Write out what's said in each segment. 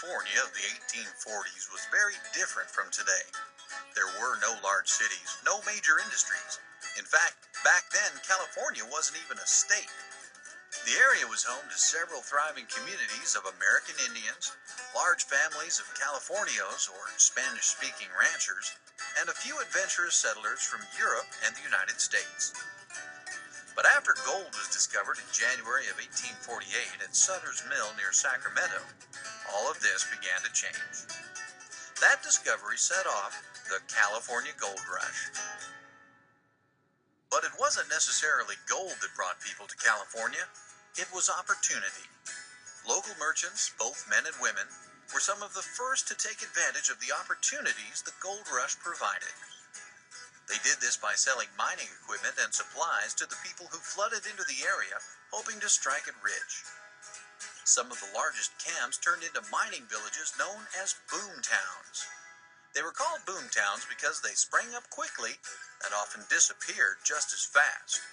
California of the 1840s was very different from today. There were no large cities, no major industries. In fact, back then, California wasn't even a state. The area was home to several thriving communities of American Indians, large families of Californios or Spanish-speaking ranchers, and a few adventurous settlers from Europe and the United States. But after gold was discovered in January of 1848 at Sutter's Mill near Sacramento, all of this began to change. That discovery set off the California Gold Rush. But it wasn't necessarily gold that brought people to California. It was opportunity. Local merchants, both men and women, were some of the first to take advantage of the opportunities the gold rush provided. They did this by selling mining equipment and supplies to the people who flooded into the area, hoping to strike it rich. Some of the largest camps turned into mining villages known as boom towns. They were called boom towns because they sprang up quickly and often disappeared just as fast.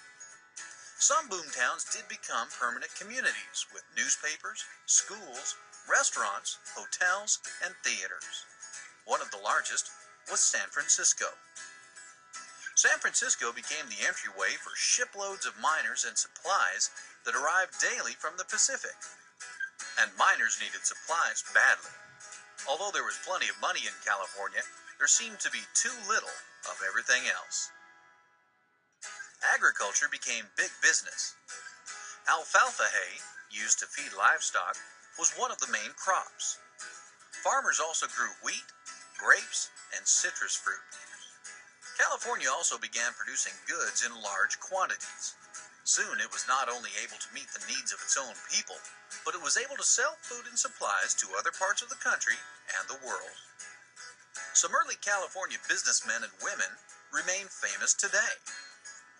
Some boom towns did become permanent communities with newspapers, schools, restaurants, hotels, and theaters. One of the largest was San Francisco. San Francisco became the entryway for shiploads of miners and supplies that arrived daily from the Pacific. And miners needed supplies badly. Although there was plenty of money in California, there seemed to be too little of everything else. Agriculture became big business. Alfalfa hay, used to feed livestock, was one of the main crops. Farmers also grew wheat, grapes, and citrus fruit. California also began producing goods in large quantities. Soon it was not only able to meet the needs of its own people, but it was able to sell food and supplies to other parts of the country and the world. Some early California businessmen and women remain famous today.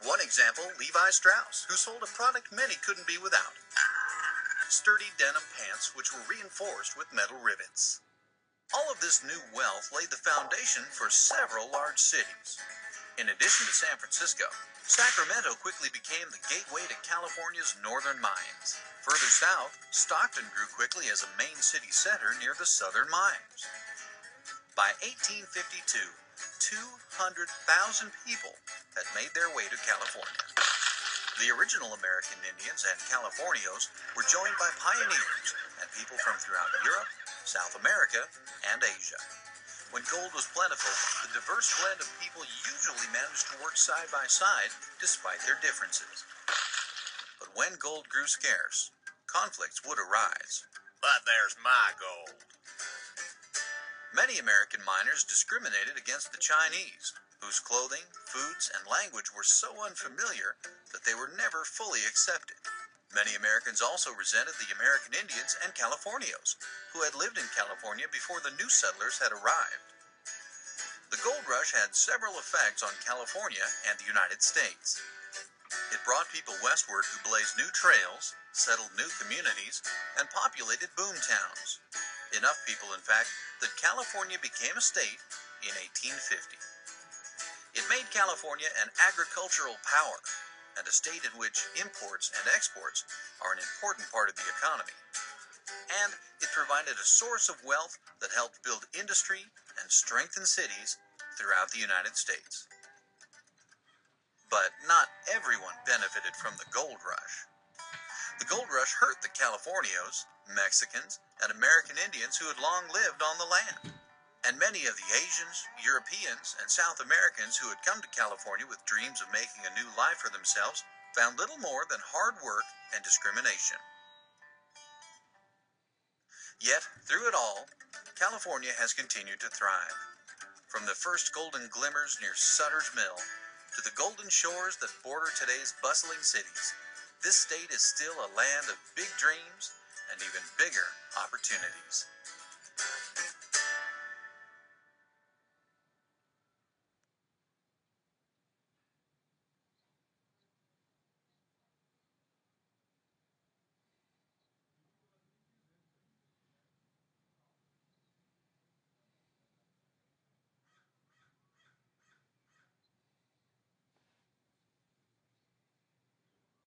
One example, Levi Strauss, who sold a product many couldn't be without: sturdy denim pants which were reinforced with metal rivets. All of this new wealth laid the foundation for several large cities. In addition to San Francisco, Sacramento quickly became the gateway to California's northern mines. Further south, Stockton grew quickly as a main city center near the southern mines. By 1852, 200,000 people had made their way to California. The original American Indians and Californios were joined by pioneers and people from throughout Europe, South America, and Asia. When gold was plentiful, the diverse blend of people usually managed to work side by side despite their differences. But when gold grew scarce, conflicts would arise. But there's my gold. Many American miners discriminated against the Chinese, whose clothing, foods, and language were so unfamiliar that they were never fully accepted. Many Americans also resented the American Indians and Californios, who had lived in California before the new settlers had arrived. The gold rush had several effects on California and the United States. It brought people westward who blazed new trails, settled new communities, and populated boom towns. Enough people, in fact, that California became a state in 1850. It made California an agricultural power, and a state in which imports and exports are an important part of the economy. And it provided a source of wealth that helped build industry and strengthen cities throughout the United States. But not everyone benefited from the gold rush. The gold rush hurt the Californios, Mexicans, and American Indians who had long lived on the land. And many of the Asians, Europeans, and South Americans who had come to California with dreams of making a new life for themselves found little more than hard work and discrimination. Yet, through it all, California has continued to thrive. From the first golden glimmers near Sutter's Mill to the golden shores that border today's bustling cities, this state is still a land of big dreams and even bigger opportunities.